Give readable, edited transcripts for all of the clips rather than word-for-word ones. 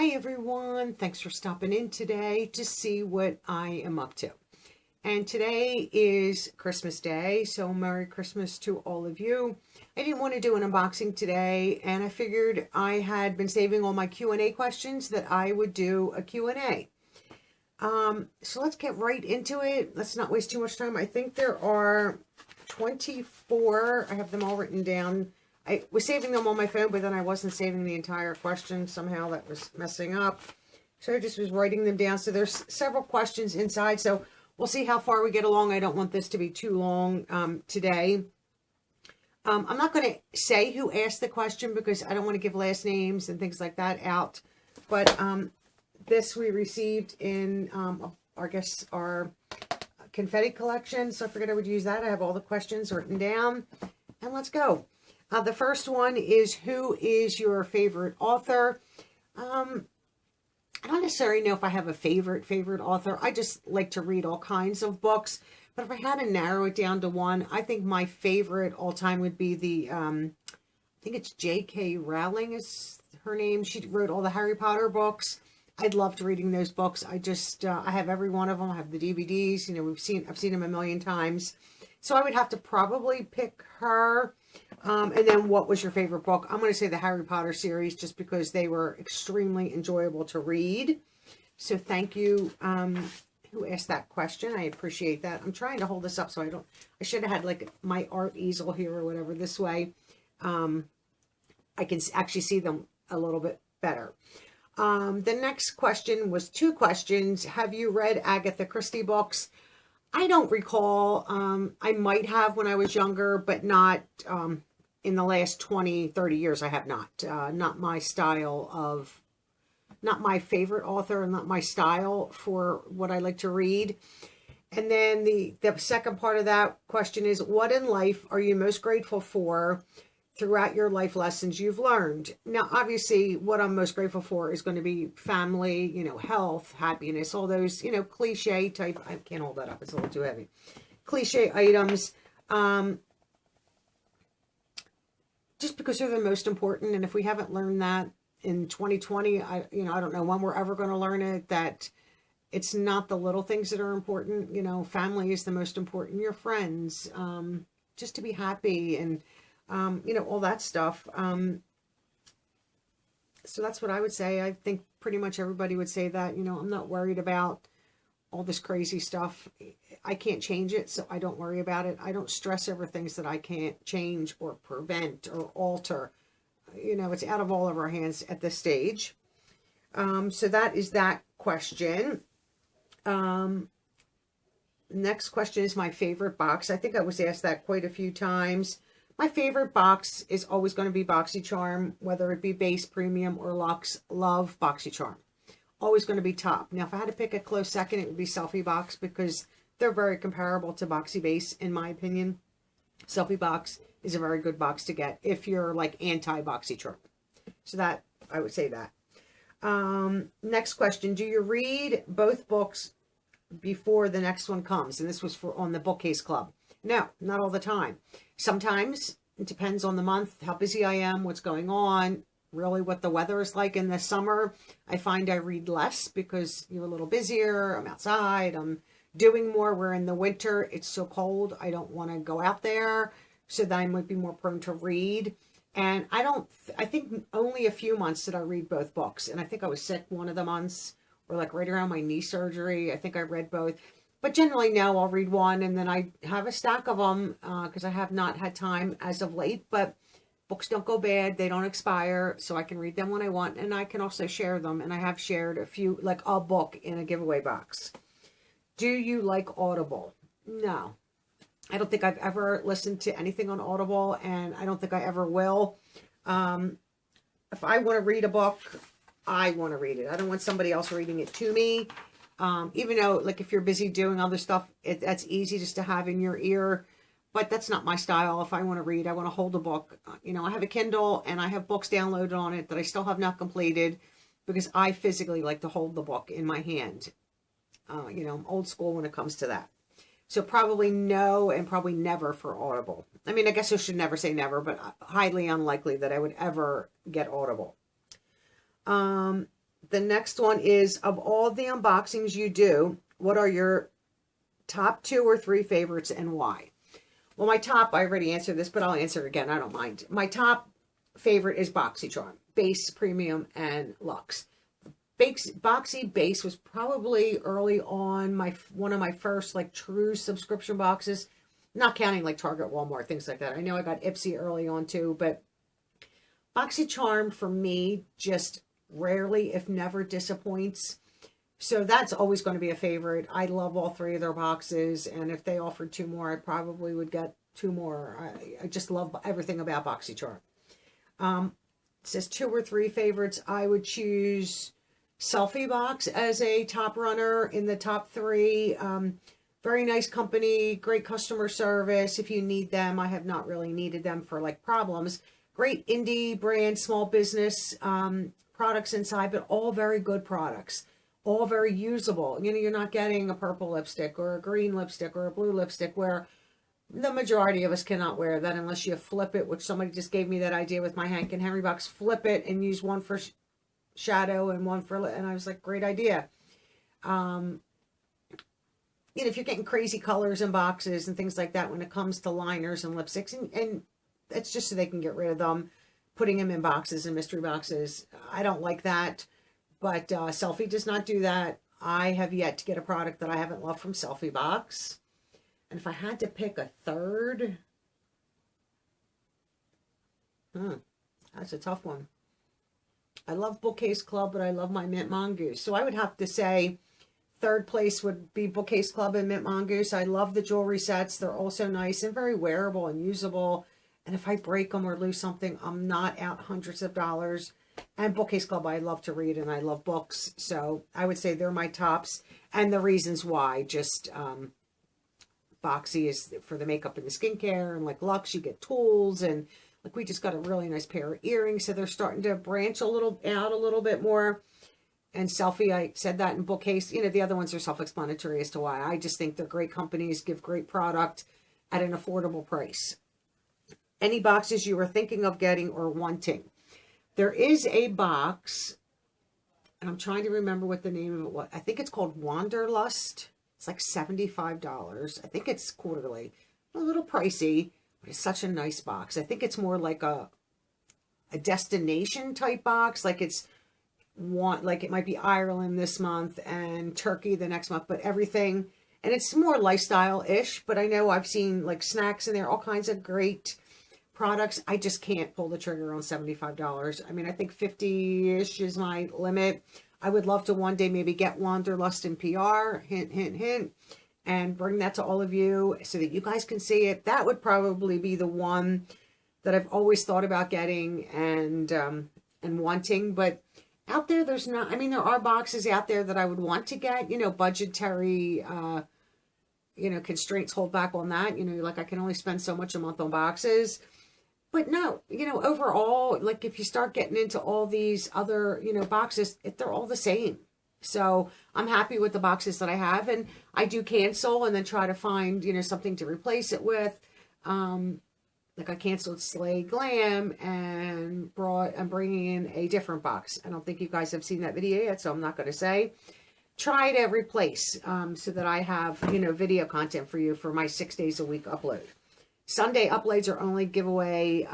Hi everyone, thanks for stopping in today to see what I am up to. And today is Christmas Day, so Merry Christmas to all of you. I didn't want to do an unboxing today, and I figured I had been saving all my Q&A questions that I would do a Q&A. So let's get right into it. Let's not waste too much time. I think there are 24. I have them all written down. I was saving them on my phone, but then I wasn't saving the entire question. Somehow that was messing up. So I just was writing them down. So there's several questions inside. So we'll see how far we get along. I don't want this to be too long today. I'm not going to say who asked the question because I don't want to give last names and things like that out. But this we received in, I guess, our confetti collection. So I figured I would use that. I have all the questions written down. And let's go. The first one is, who is your favorite author? I don't necessarily know if I have a favorite author. I just like to read all kinds of books. But if I had to narrow it down to one, I think my favorite all time would be the, I think it's J.K. Rowling is her name. She wrote all the Harry Potter books. I loved reading those books. I just, I have every one of them. I have the DVDs. You know, I've seen them a million times. So I would have to probably pick her. And then what was your favorite book? I'm going to say the Harry Potter series just because they were extremely enjoyable to read. So thank you who asked that question. I appreciate that. I'm trying to hold this up so I should have had like my art easel here or whatever. This way I can actually see them a little bit better. The next question was two questions. Have you read Agatha Christie books? I don't recall. I might have when I was younger, but not in the last 20, 30 years. I have not. Not my style of, not my favorite author, and not my style for what I like to read. And then the second part of that question is, what in life are you most grateful for throughout your life lessons you've learned? Now, obviously, what I'm most grateful for is going to be family, you know, health, happiness, all those, you know, cliche type. I can't hold that up. It's a little too heavy. Cliche items, just because they're the most important. And if we haven't learned that in 2020, I don't know when we're ever going to learn it, that it's not the little things that are important. You know, family is the most important. Your friends, just to be happy and, you know, all that stuff. So that's what I would say. I think pretty much everybody would say that. You know, I'm not worried about all this crazy stuff. I can't change it, so I don't worry about it. I don't stress over things that I can't change or prevent or alter. You know, it's out of all of our hands at this stage. So that is that question. Next question is my favorite box. I think I was asked that quite a few times. My favorite box is always going to be BoxyCharm, whether it be base, premium, or luxe. Love BoxyCharm. Always going to be top. Now, if I had to pick a close second, it would be Selfie Box because they're very comparable to Boxy Base, in my opinion. Selfie Box is a very good box to get if you're like anti-BoxyCharm. So that, I would say that. Next question. Do you read both books before the next one comes? And this was on the Bookcase Club. No, not all the time. Sometimes it depends on the month, how busy I am, what's going on, really what the weather is like in the summer. I find I read less because you're a little busier. I'm outside. I'm doing more. Where in the winter, it's so cold. I don't want to go out there. So then I might be more prone to read. And I think only a few months did I read both books. And I think I was sick one of the months, or like right around my knee surgery. I think I read both. But generally now I'll read one, and then I have a stack of them because I have not had time as of late. But books don't go bad. They don't expire. So I can read them when I want. And I can also share them. And I have shared a few, like a book in a giveaway box. Do you like Audible? No. I don't think I've ever listened to anything on Audible. And I don't think I ever will. If I want to read a book, I want to read it. I don't want somebody else reading it to me. Even though, like, if you're busy doing other stuff, that's easy just to have in your ear. But that's not my style. If I want to read, I want to hold a book. You know, I have a Kindle and I have books downloaded on it that I still have not completed because I physically like to hold the book in my hand. You know, I'm old school when it comes to that. So probably no, and probably never for Audible. I mean, I guess I should never say never, but highly unlikely that I would ever get Audible. the next one is, of all the unboxings you do, what are your top 2 or 3 favorites and why? Well, my top, I already answered this, but I'll answer it again. I don't mind. My top favorite is BoxyCharm, Base, Premium, and Luxe. Boxy Base was probably early on one of my first like true subscription boxes, not counting like Target, Walmart, things like that. I know I got Ipsy early on too, but BoxyCharm for me just rarely, if never, disappoints. So that's always going to be a favorite. I love all 3 of their boxes, and if they offered 2 more, I probably would get 2 more. I just love everything about BoxyCharm. It says 2 or 3 favorites. I would choose Selfie Box as a top runner in the top 3. Very nice company, great customer service. If you need them, I have not really needed them for like problems. Great indie brand, small business products inside, but all very good products. All very usable. You know, you're not getting a purple lipstick or a green lipstick or a blue lipstick where the majority of us cannot wear that unless you flip it, which somebody just gave me that idea with my Hank and Henry box. Flip it and use one for shadow and one for, and I was like, great idea. You know, if you're getting crazy colors in boxes and things like that when it comes to liners and lipsticks, and it's just so they can get rid of them, putting them in boxes and mystery boxes. I don't like that. But Selfie does not do that. I have yet to get a product that I haven't loved from Selfie Box. And if I had to pick a third, that's a tough one. I love Bookcase Club, but I love my Mint Mongoose. So I would have to say third place would be Bookcase Club and Mint Mongoose. I love the jewelry sets. They're also nice and very wearable and usable. And if I break them or lose something, I'm not out hundreds of dollars. And Bookcase Club, I love to read and I love books. So I would say they're my tops. And the reasons why, just Boxy is for the makeup and the skincare. And like Luxe, you get tools. And like we just got a really nice pair of earrings. So they're starting to branch out a little bit more. And Selfie, I said that in Bookcase. You know, the other ones are self-explanatory as to why. I just think they're great companies, give great product at an affordable price. Any boxes you were thinking of getting or wanting? There is a box, and I'm trying to remember what the name of it was. I think it's called Wanderlust. It's like $75. I think it's quarterly. A little pricey, but it's such a nice box. I think it's more like a destination type box. Like it might be Ireland this month and Turkey the next month, but everything. And it's more lifestyle-ish, but I know I've seen like snacks in there, all kinds of great products. I just can't pull the trigger on $75. I mean, I think 50-ish is my limit. I would love to one day maybe get Wanderlust in PR, hint, hint, hint, and bring that to all of you so that you guys can see it. That would probably be the one that I've always thought about getting and wanting. But out there, there's not, I mean, there are boxes out there that I would want to get, you know, budgetary, you know, constraints hold back on that. You know, like I can only spend so much a month on boxes. But no, you know, overall, like if you start getting into all these other, you know, boxes, they're all the same. So I'm happy with the boxes that I have, and I do cancel and then try to find, you know, something to replace it with. Like I canceled Slay Glam and I'm bringing in a different box. I don't think you guys have seen that video yet, so I'm not going to say. Try to replace so that I have, you know, video content for you for my 6 days a week upload. Sunday uploads are only giveaway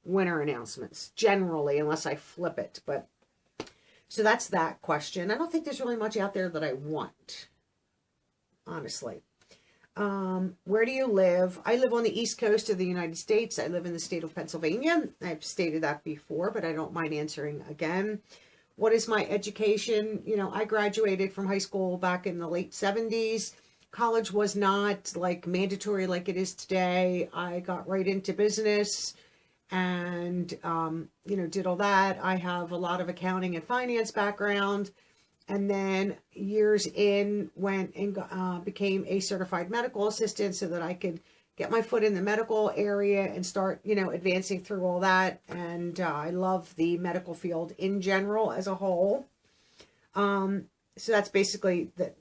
winner announcements, generally, unless I flip it. But so that's that question. I don't think there's really much out there that I want, honestly. Where do you live? I live on the East Coast of the United States. I live in the state of Pennsylvania. I've stated that before, but I don't mind answering again. What is my education? You know, I graduated from high school back in the late 70s. College was not like mandatory like it is today. I got right into business and, you know, did all that. I have a lot of accounting and finance background. And then years in, went and became a certified medical assistant so that I could get my foot in the medical area and start, you know, advancing through all that. And I love the medical field in general as a whole. So that's basically the,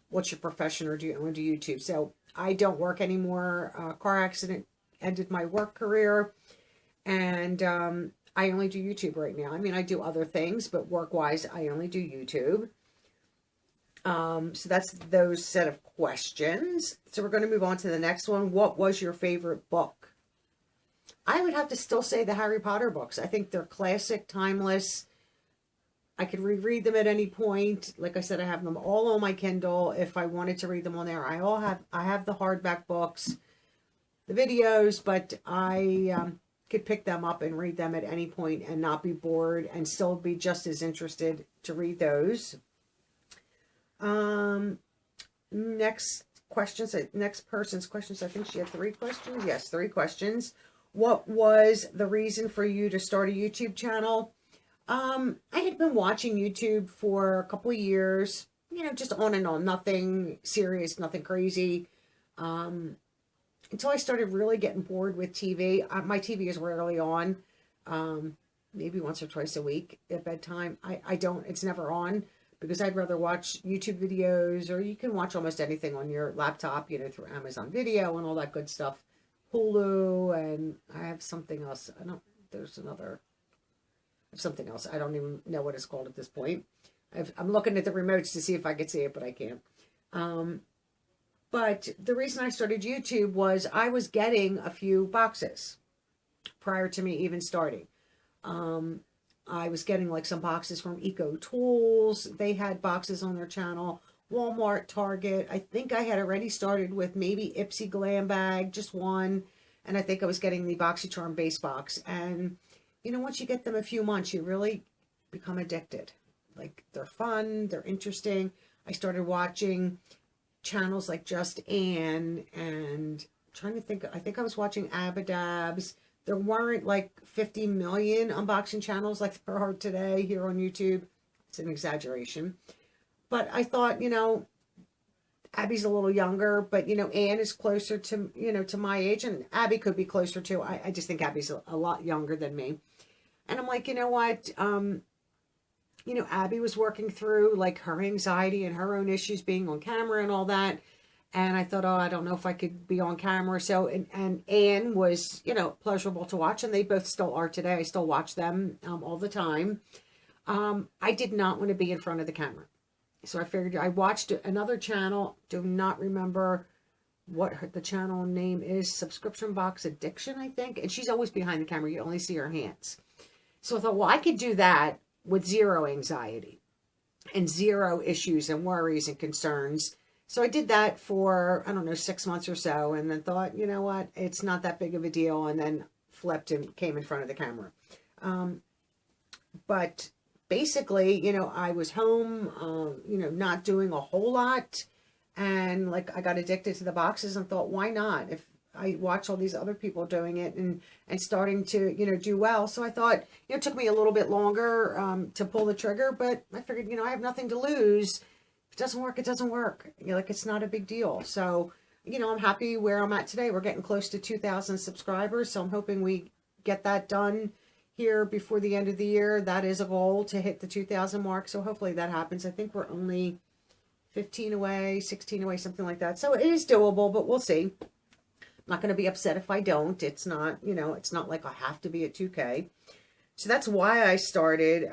what's your profession, or do you do YouTube? So I don't work anymore. Car accident ended my work career. And I only do YouTube right now. I mean, I do other things, but work-wise, I only do YouTube. So that's those set of questions. So we're going to move on to the next one. What was your favorite book? I would have to still say the Harry Potter books. I think they're classic, timeless. I could reread them at any point. Like I said, I have them all on my Kindle. If I wanted to read them on there, I have the hardback books, the videos, but I could pick them up and read them at any point and not be bored and still be just as interested to read those. Next person's questions. I think she had 3 questions. Yes, 3 questions. What was the reason for you to start a YouTube channel? I had been watching YouTube for a couple of years, you know, just on and on, nothing serious, nothing crazy. Until I started really getting bored with TV. My TV is rarely on, maybe once or twice a week at bedtime. It's never on because I'd rather watch YouTube videos, or you can watch almost anything on your laptop, you know, through Amazon Video and all that good stuff. Hulu, and I have something else. Something else. I don't even know what it's called at this point. I'm looking at the remotes to see if I could see it, but I can't. But the reason I started YouTube was I was getting a few boxes prior to me even starting. I was getting like some boxes from Eco Tools. They had boxes on their channel. Walmart, Target. I think I had already started with maybe Ipsy Glam Bag, just one. And I think I was getting the BoxyCharm base box. And, you know, once you get them a few months, you really become addicted. Like, they're fun, they're interesting. I started watching channels like Just Ann, and trying to think, I think I was watching Abadabs. There weren't like 50 million unboxing channels like there are today here on YouTube. It's an exaggeration. But I thought, you know, Abby's a little younger, but, you know, Ann is closer to, you know, to my age, and Abby could be closer to. I just think Abby's a lot younger than me. And I'm like, you know what? You know, Abby was working through like her anxiety and her own issues being on camera and all that. And I thought, oh, I don't know if I could be on camera. So, and Ann was, you know, pleasurable to watch, and they both still are today. I still watch them all the time. I did not want to be in front of the camera. So I figured, I watched another channel, do not remember what the channel name is, Subscription Box Addiction, I think. And she's always behind the camera. You only see her hands. So I thought, well, I could do that with zero anxiety and zero issues and worries and concerns. So I did that for, I don't know, 6 months or so, and then thought, you know what, it's not that big of a deal, and then flipped and came in front of the camera. But basically, you know, I was home, you know, not doing a whole lot, and like I got addicted to the boxes and thought, why not? If I watch all these other people doing it and starting to, you know, do well. So I thought, you know, it took me a little bit longer to pull the trigger, but I figured, you know, I have nothing to lose. If it doesn't work, it doesn't work. You know, like, it's not a big deal. So, you know, I'm happy where I'm at today. We're getting close to 2,000 subscribers. So I'm hoping we get that done here before the end of the year. That is a goal, to hit the 2,000 mark. So hopefully that happens. I think we're only 15 away, 16 away, something like that. So it is doable, but we'll see. I'm not going to be upset if I don't. It's not, you know, it's not like I have to be at 2K. So that's why I started.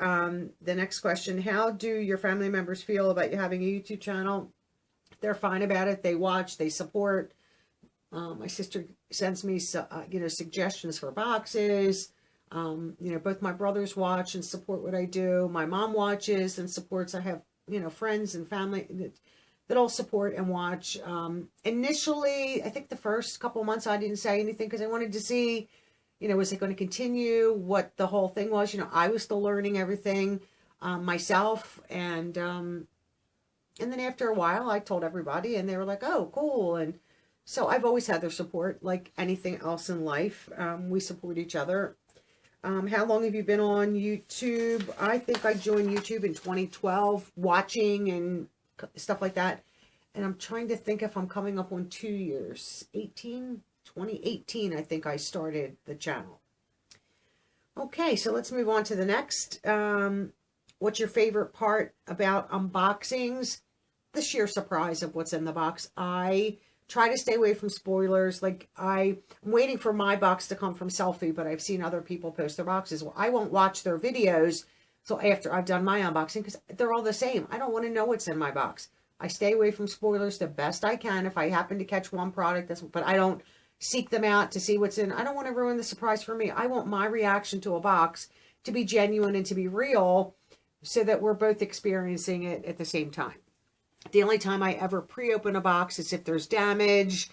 The next question, how do your family members feel about you having a YouTube channel? They're fine about it. They watch, they support. My sister sends me, you know, suggestions for boxes. You know, both my brothers watch and support what I do. My mom watches and supports. I have, you know, friends and family that all support and watch. Initially, I think the first couple months I didn't say anything because I wanted to see, you know, was it going to continue, what the whole thing was. You know, I was still learning everything myself. And then after a while, I told everybody, and they were like, oh, cool. And so I've always had their support, like anything else in life. We support each other. How long have you been on YouTube? I think I joined YouTube in 2012, watching and stuff like that. And I'm trying to think if I'm coming up on 2 years. 2018, I think I started the channel. Okay, so let's move on to the next. What's your favorite part about unboxings? The sheer surprise of what's in the box. I try to stay away from spoilers. Like, I'm waiting for my box to come from Selfie, but I've seen other people post their boxes. Well, I won't watch their videos till after I've done my unboxing because they're all the same. I don't want to know what's in my box. I stay away from spoilers the best I can. If I happen to catch one product, but I don't seek them out to see what's in. I don't want to ruin the surprise for me. I want my reaction to a box to be genuine and to be real so that we're both experiencing it at the same time. The only time I ever pre-open a box is if there's damage,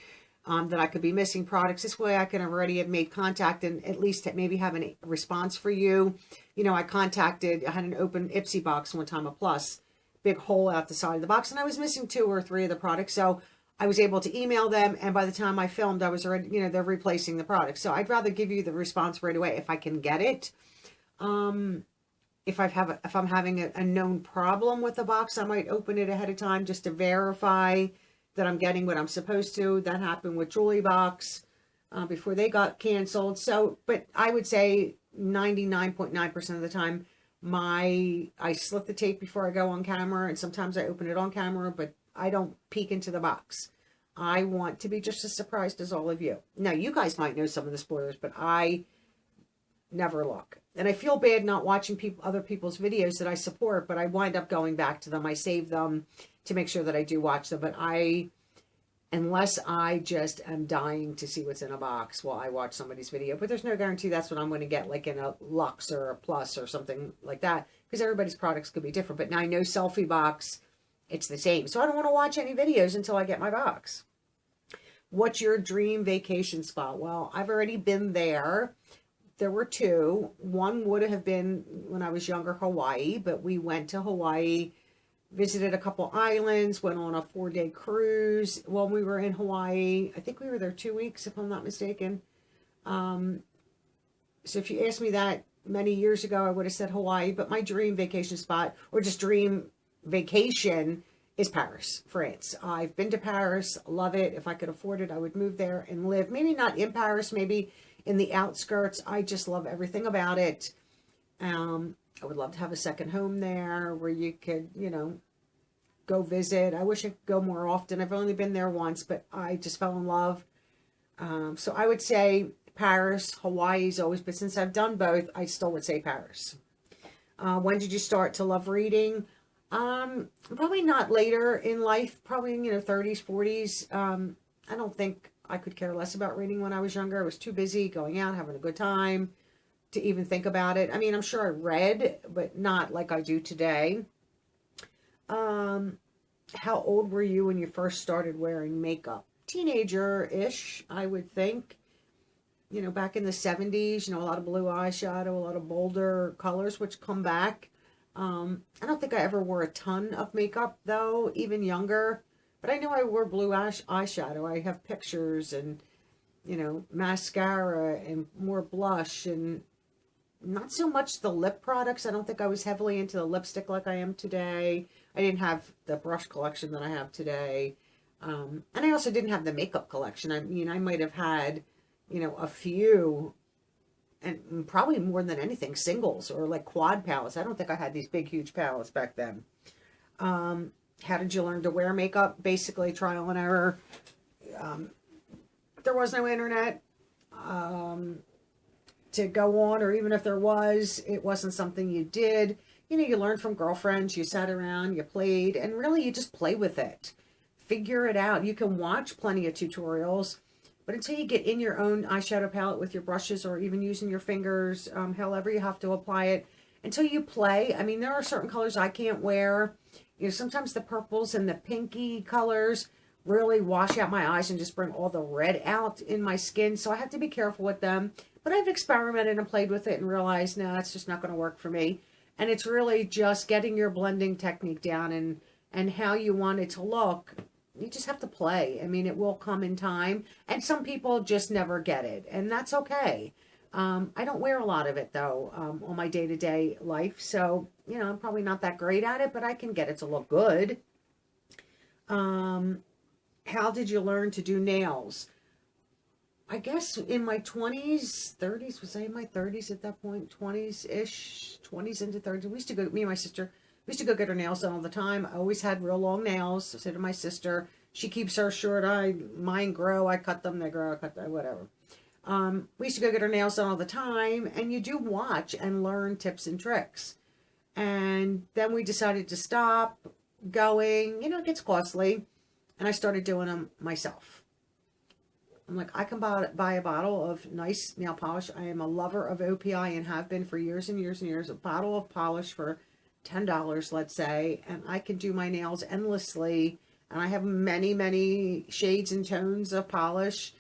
that I could be missing products. This way I can already have made contact and at least maybe have a response for you. You know, I had an open Ipsy box one time, a Plus, big hole out the side of the box, and I was missing 2 or 3 of the products. So I was able to email them, and by the time I filmed, I was already, you know, they're replacing the product. So I'd rather give you the response right away if I can get it. If I'm having a known problem with the box, I might open it ahead of time just to verify that I'm getting what I'm supposed to. That happened with Julie Box before they got canceled. So, but I would say 99.9% of the time, I slit the tape before I go on camera, and sometimes I open it on camera, but I don't peek into the box. I want to be just as surprised as all of you. Now, you guys might know some of the spoilers, but I never look. And I feel bad not watching other people's videos that I support, but I wind up going back to them. I save them to make sure that I do watch them. But unless I just am dying to see what's in a box while I watch somebody's video. But there's no guarantee that's what I'm going to get, like in a Luxe or a Plus or something like that, because everybody's products could be different. But now I know Selfie Box, it's the same. So I don't want to watch any videos until I get my box. What's your dream vacation spot? Well, I've already been there. There were 2. One would have been when I was younger, Hawaii, but we went to Hawaii, visited a couple islands, went on a 4-day cruise while we were in Hawaii. I think we were there 2 weeks, if I'm not mistaken. So if you asked me that many years ago, I would have said Hawaii, but my dream vacation spot, or just dream vacation, is Paris, France. I've been to Paris, love it. If I could afford it, I would move there and live. Maybe not in Paris, maybe in the outskirts. I just love everything about it. I would love to have a second home there where you could, you know, go visit. I wish I could go more often. I've only been there once, but I just fell in love. So I would say Paris. Hawaii's always, but since I've done both, I still would say Paris. When did you start to love reading? Probably not later in life, probably, you know, 30s, 40s. I don't think I could care less about reading when I was younger. I was too busy going out, having a good time to even think about it. I mean, I'm sure I read, but not like I do today. How old were you when you first started wearing makeup? Teenager-ish, I would think. You know, back in the 70s, you know, a lot of blue eyeshadow, a lot of bolder colors, which come back. I don't think I ever wore a ton of makeup, though, even younger. But I know I wore blue eyeshadow. I have pictures and, you know, mascara and more blush and not so much the lip products. I don't think I was heavily into the lipstick like I am today. I didn't have the brush collection that I have today. And I also didn't have the makeup collection. I mean, I might have had, you know, a few, and probably more than anything, singles or like quad palettes. I don't think I had these big, huge palettes back then. How did you learn to wear makeup? Basically, trial and error. There was no internet to go on, or even if there was, it wasn't something you did. You know, you learned from girlfriends, you sat around, you played, and really you just play with it. Figure it out. You can watch plenty of tutorials, but until you get in your own eyeshadow palette with your brushes or even using your fingers, however you have to apply it, until you play. I mean, there are certain colors I can't wear. You know, sometimes the purples and the pinky colors really wash out my eyes and just bring all the red out in my skin. So I have to be careful with them. But I've experimented and played with it and realized, no, that's just not going to work for me. And it's really just getting your blending technique down and how you want it to look. You just have to play. I mean, it will come in time. And some people just never get it. And that's okay. I don't wear a lot of it, though, on my day-to-day life. So, you know, I'm probably not that great at it, but I can get it to look good. How did you learn to do nails? I guess in my 20s, 30s. Was I in my 30s at that point? 20s-ish, 20s into 30s. We used to go, me and my sister, we used to go get our nails done all the time. I always had real long nails. I said to my sister, She keeps hers short. Mine grow. I cut them. They grow. I cut them. Whatever. We used to go get our nails done all the time, and you do watch and learn tips and tricks. And then we decided to stop going. You know, it gets costly, and I started doing them myself. I'm like, I can buy a bottle of nice nail polish. I am a lover of OPI and have been for years and years and years. A bottle of polish for $10, let's say, and I can do my nails endlessly. And I have many, many shades and tones of polish,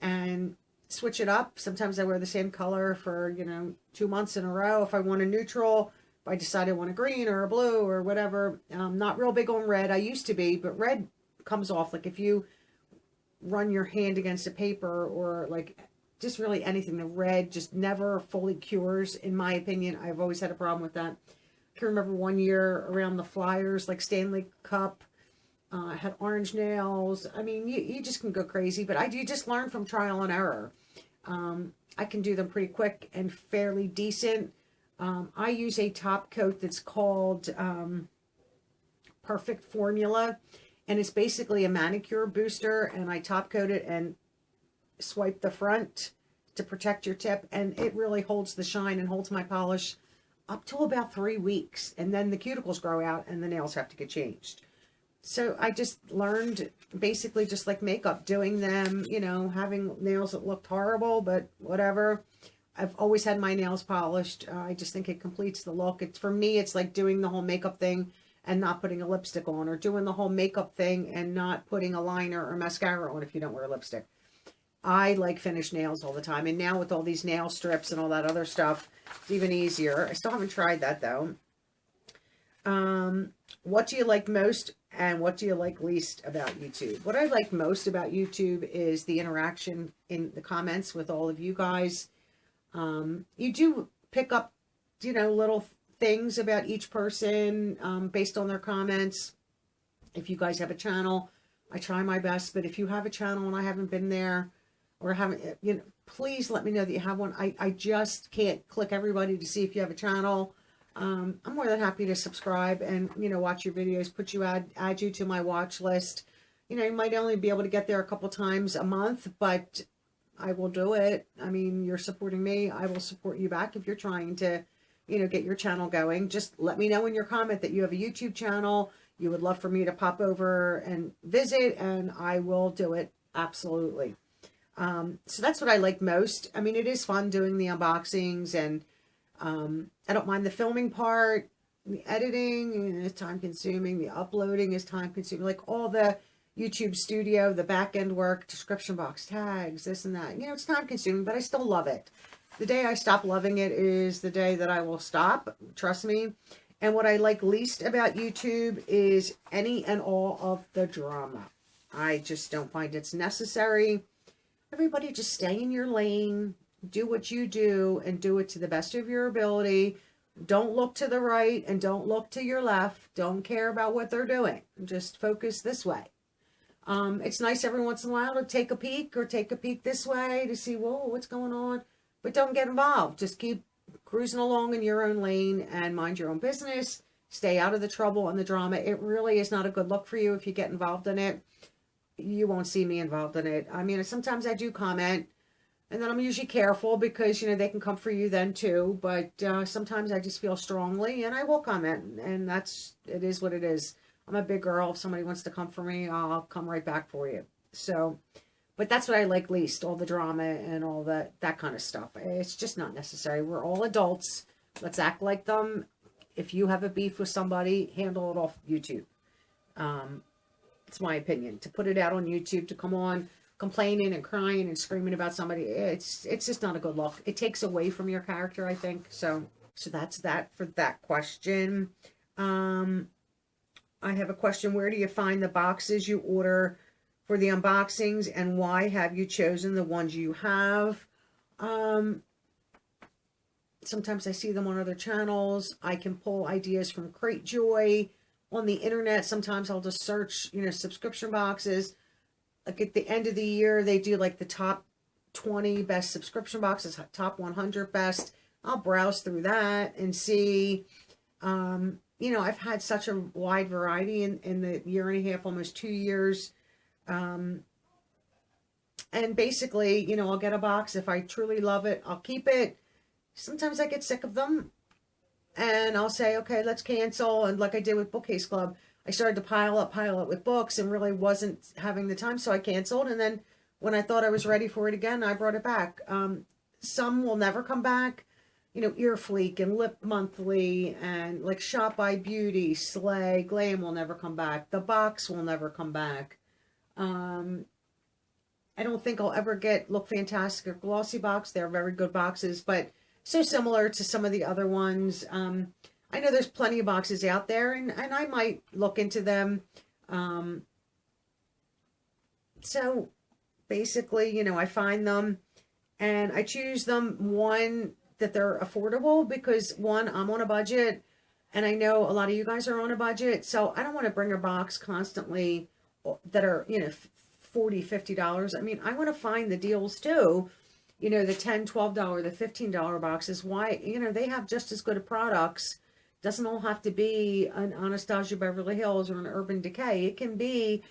and switch it up. Sometimes I wear the same color for, you know, 2 months in a row. If I want a neutral, if I decide I want a green or a blue or whatever. I'm not real big on red. I used to be, but red comes off. Like if you run your hand against a paper or like just really anything, the red just never fully cures, in my opinion. I've always had a problem with that. I can remember one year around the Flyers, like Stanley Cup, I had orange nails. I mean, you just can go crazy, but you just learn from trial and error. I can do them pretty quick and fairly decent. I use a top coat that's called Perfect Formula, and it's basically a manicure booster, and I top coat it and swipe the front to protect your tip, and it really holds the shine and holds my polish up to about 3 weeks, and then the cuticles grow out and the nails have to get changed. So I just learned basically just like makeup, doing them, you know, having nails that looked horrible, but whatever. I've always had my nails polished. I just think it completes the look. It's, for me, it's like doing the whole makeup thing and not putting a lipstick on, or doing the whole makeup thing and not putting a liner or mascara on if you don't wear lipstick. I like finished nails all the time. And now with all these nail strips and all that other stuff, it's even easier. I still haven't tried that though. What do you like most and what do you like least about YouTube? What I like most about YouTube is the interaction in the comments with all of you guys. You do pick up, you know, little things about each person based on their comments. If you guys have a channel, I try my best, but if you have a channel and I haven't been there or haven't, you know, please let me know that you have one. I just can't click everybody to see if you have a channel. I'm more than happy to subscribe and, you know, watch your videos, add you to my watch list. You know, you might only be able to get there a couple times a month, but I will do it. I mean, you're supporting me. I will support you back if you're trying to, you know, get your channel going. Just let me know in your comment that you have a YouTube channel. You would love for me to pop over and visit, and I will do it. Absolutely. So that's what I like most. I mean, it is fun doing the unboxings, and I don't mind the filming part. The editing is time consuming. The uploading is time consuming. Like all the YouTube studio, the back end work, description box tags, this and that. You know, it's time consuming, but I still love it. The day I stop loving it is the day that I will stop. Trust me. And what I like least about YouTube is any and all of the drama. I just don't find it's necessary. Everybody just stay in your lane, do what you do, and do it to the best of your ability. Don't look to the right and don't look to your left. Don't care about what they're doing. Just focus this way. It's nice every once in a while to take a peek this way to see, whoa, what's going on? But don't get involved. Just keep cruising along in your own lane and mind your own business. Stay out of the trouble and the drama. It really is not a good look for you if you get involved in it. You won't see me involved in it. I mean, sometimes I do comment, and then I'm usually careful because, you know, they can come for you then too. But sometimes I just feel strongly and I will comment, and it is what it is. I'm a big girl. If somebody wants to come for me, I'll come right back for you. So, but that's what I like least, all the drama and all that kind of stuff. It's just not necessary. We're all adults. Let's act like them. If you have a beef with somebody, handle it off YouTube. It's my opinion. To put it out on YouTube, to come on complaining and crying and screaming about somebody, it's just not a good look. It takes away from your character, I think. So that's that for that question. I have a question. Where do you find the boxes you order for the unboxings, and why have you chosen the ones you have? Sometimes I see them on other channels. I can pull ideas from Cratejoy on the internet. Sometimes I'll just search, you know, subscription boxes. Like at the end of the year, they do like the top 20 best subscription boxes, top 100 best. I'll browse through that and see. You know, I've had such a wide variety in the year and a half, almost 2 years And basically, you know, I'll get a box. If I truly love it, I'll keep it. Sometimes I get sick of them and I'll say, okay, let's cancel. And like I did with Bookcase Club, I started to pile up with books and really wasn't having the time. So I canceled. And then when I thought I was ready for it again, I brought it back. Some will never come back. You know, Ear Fleek and Lip Monthly and like Shop by Beauty, Slay, Glam will never come back. The Box will never come back. I don't think I'll ever get Look Fantastic or Glossy Box. They're very good boxes, but so similar to some of the other ones. I know there's plenty of boxes out there, and I might look into them. So basically, you know, I find them and I choose them, one, that they're affordable, because one, I'm on a budget, and I know a lot of you guys are on a budget, so I don't want to bring a box constantly that are, you know, $40, $50. I mean, I want to find the deals too, you know, the $10, $12, the $15 boxes. Why? You know, they have just as good of products. Doesn't all have to be an Anastasia Beverly Hills or an Urban Decay. It can be,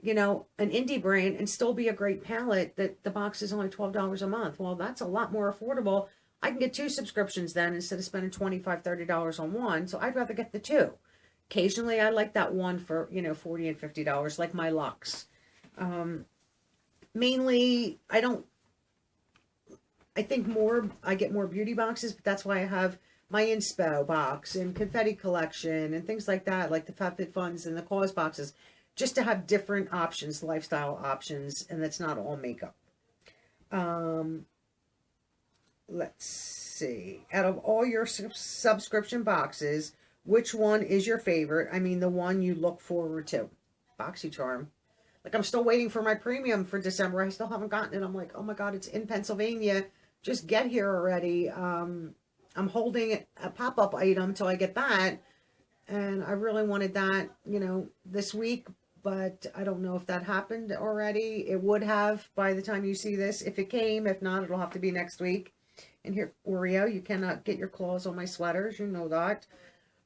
you know, an indie brand and still be a great palette that the box is only $12 a month. Well, that's a lot more affordable. I can get 2 subscriptions then instead of spending $25, $30 on one. So I'd rather get the 2. Occasionally, I like that one for, you know, $40 and $50, like my Luxe. Mainly, I think I get more beauty boxes, but that's why I have my Inspo box and Confetti Collection and things like that, like the FabFitFuns and the Cause boxes, just to have different options, lifestyle options, and that's not all makeup. Let's see. Out of all your subscription boxes, which one is your favorite? I mean, the one you look forward to. BoxyCharm. Like, I'm still waiting for my premium for December. I still haven't gotten it. I'm like, oh my God, it's in Pennsylvania. Just get here already. I'm holding a pop-up item till I get that. And I really wanted that, you know, this week. But I don't know if that happened already. It would have by the time you see this, if it came. If not, it'll have to be next week. And here, Oreo, you cannot get your claws on my sweaters. You know that.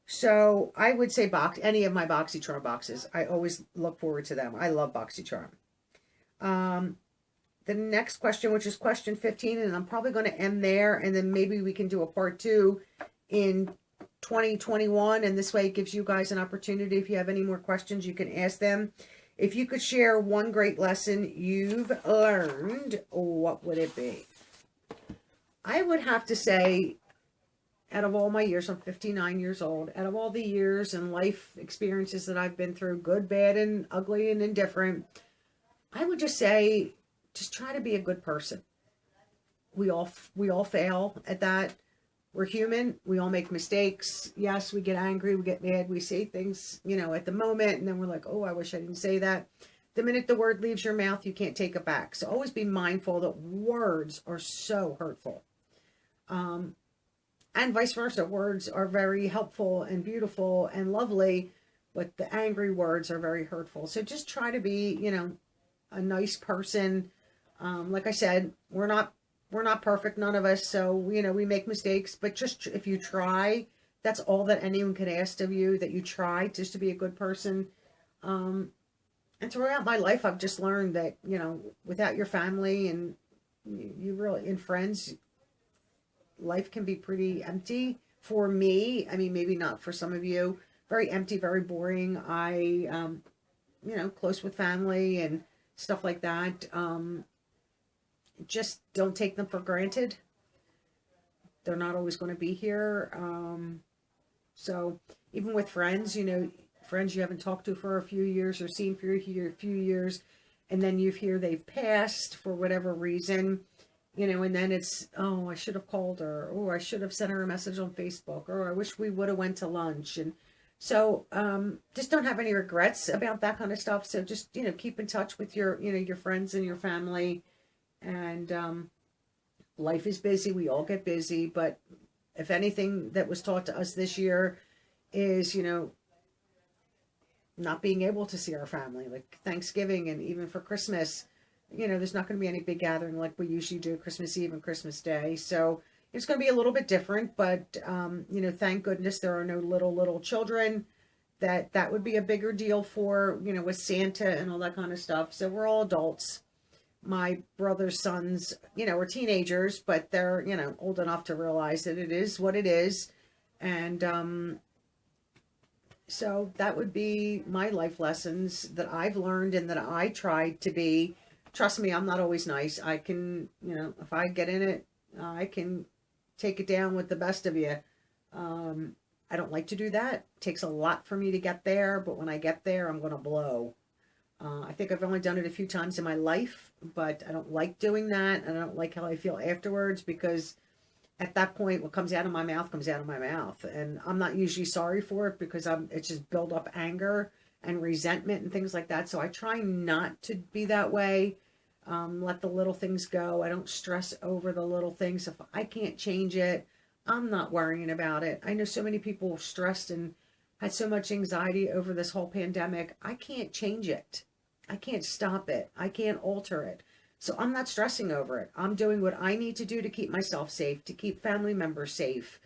So I would say any of my BoxyCharm boxes. I always look forward to them. I love BoxyCharm. The next question, which is question 15, and I'm probably going to end there, and then maybe we can do a part 2 in 2021, and this way it gives you guys an opportunity. If you have any more questions, you can ask them. If you could share one great lesson you've learned, what would it be? I would have to say, out of all my years, I'm 59 years old, out of all the years and life experiences that I've been through, good, bad, and ugly and indifferent, I would just say, just try to be a good person. We all fail at that. We're human. We all make mistakes. Yes, we get angry, we get mad, we say things, you know, at the moment, and then we're like, oh, I wish I didn't say that. The minute the word leaves your mouth, you can't take it back. So always be mindful that words are so hurtful. And vice versa. Words are very helpful and beautiful and lovely, but the angry words are very hurtful. So just try to be, you know, a nice person. Like I said, we're not perfect, none of us. So, you know, we make mistakes, but just if you try, that's all that anyone can ask of you, that you try just to be a good person. And throughout my life, I've just learned that, you know, without your family and and friends, life can be pretty empty for me. I mean, maybe not for some of you. Very empty, very boring. You know, close with family and stuff like that. Just don't take them for granted. They're not always going to be here. So even with friends, you know, friends you haven't talked to for a few years or seen for a few years, and then you hear they've passed for whatever reason, you know, and then it's, oh, I should have called her, or I should have sent her a message on Facebook, or I wish we would have went to lunch. And so just don't have any regrets about that kind of stuff. So just, you know, keep in touch with your, you know, your friends and your family. And life is busy. We all get busy. But if anything that was taught to us this year is, you know, not being able to see our family, like Thanksgiving and even for Christmas, you know, there's not going to be any big gathering like we usually do Christmas Eve and Christmas Day. So it's going to be a little bit different, but, you know, thank goodness there are no little children that would be a bigger deal for, you know, with Santa and all that kind of stuff. So we're all adults. My brother's sons, you know, are teenagers, but they're, you know, old enough to realize that it is what it is. And so that would be my life lessons that I've learned and that I tried to be. Trust me, I'm not always nice. I can, you know, if I get in it, I can take it down with the best of you. I don't like to do that. It takes a lot for me to get there, but when I get there, I'm going to blow. I think I've only done it a few times in my life, but I don't like doing that. And I don't like how I feel afterwards, because at that point, what comes out of my mouth comes out of my mouth. And I'm not usually sorry for it, because it's just build up anger and resentment and things like that. So I try not to be that way. Let the little things go. I don't stress over the little things. If I can't change it, I'm not worrying about it. I know so many people stressed and had so much anxiety over this whole pandemic. I can't change it. I can't stop it. I can't alter it. So I'm not stressing over it. I'm doing what I need to do to keep myself safe, to keep family members safe.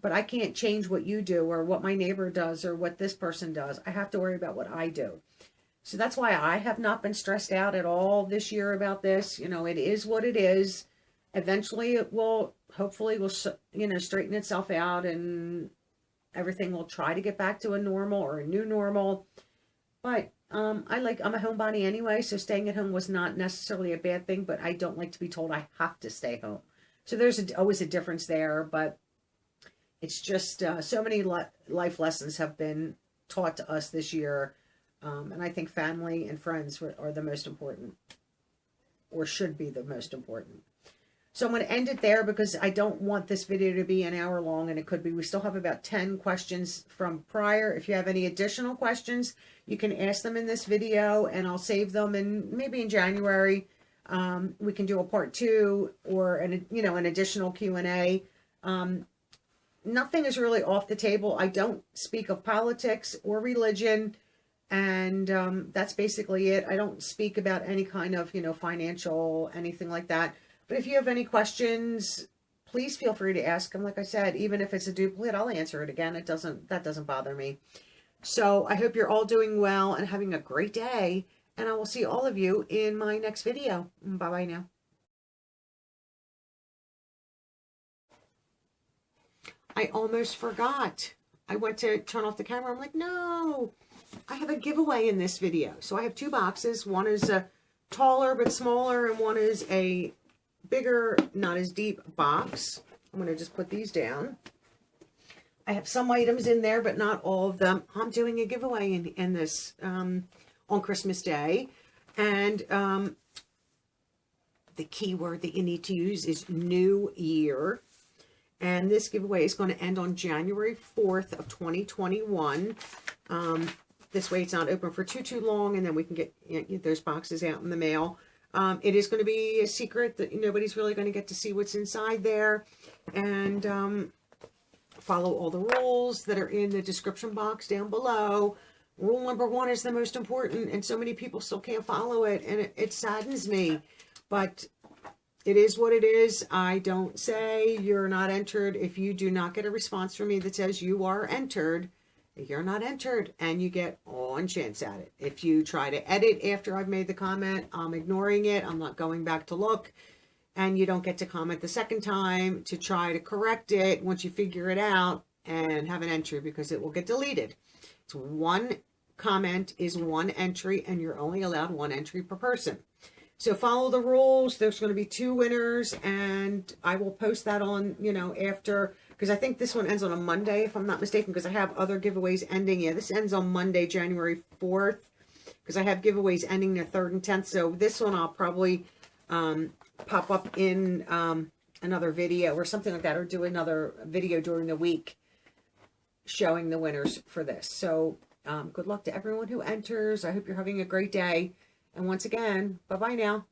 But I can't change what you do or what my neighbor does or what this person does. I have to worry about what I do. So that's why I have not been stressed out at all this year about this. You know, it is what it is. Eventually it will, hopefully will, you know, straighten itself out, and everything will try to get back to a normal or a new normal. But I'm a homebody anyway, so staying at home was not necessarily a bad thing, but I don't like to be told I have to stay home. So there's always a difference there, but it's just so many life lessons have been taught to us this year. And I think family and friends are the most important, or should be the most important. So I'm going to end it there, because I don't want this video to be an hour long, and it could be. We still have about 10 questions from prior. If you have any additional questions, you can ask them in this video, and I'll save them, and maybe in January we can do a part 2 or an additional Q&A. Nothing is really off the table. I don't speak of politics or religion, and that's basically it. I don't speak about any kind of, you know, financial, anything like that. But if you have any questions, please feel free to ask them. Like I said, even if it's a duplicate, I'll answer it again. That doesn't bother me. So I hope you're all doing well and having a great day. And I will see all of you in my next video. Bye-bye now. I almost forgot. I went to turn off the camera. I'm like, no, I have a giveaway in this video. So I have 2 boxes. One is a taller but smaller, and one is a bigger, not as deep box. I'm going to just put these down. I have some items in there, but not all of them. I'm doing a giveaway in this on Christmas Day. And the key word that you need to use is New Year. And this giveaway is going to end on January 4th of 2021. This way it's not open for too long, and then we can get those boxes out in the mail. It is going to be a secret that nobody's really going to get to see what's inside there. And follow all the rules that are in the description box down below. Rule number 1 is the most important, and so many people still can't follow it, and it saddens me. But it is what it is. I don't say you're not entered. If you do not get a response from me that says you are entered, you're not entered, and you get one chance at it. If you try to edit after I've made the comment, I'm ignoring it. I'm not going back to look, and you don't get to comment the second time to try to correct it once you figure it out and have an entry, because it will get deleted. It's 1 comment is 1 entry, and you're only allowed 1 entry per person. So follow the rules. There's going to be 2 winners, and I will post that on, after, because I think this one ends on a Monday, if I'm not mistaken, because I have other giveaways ending. Yeah, this ends on Monday, January 4th, because I have giveaways ending the 3rd and 10th. So this one I'll probably pop up in another video or something like that, or do another video during the week showing the winners for this. So good luck to everyone who enters. I hope you're having a great day. And once again, bye-bye now.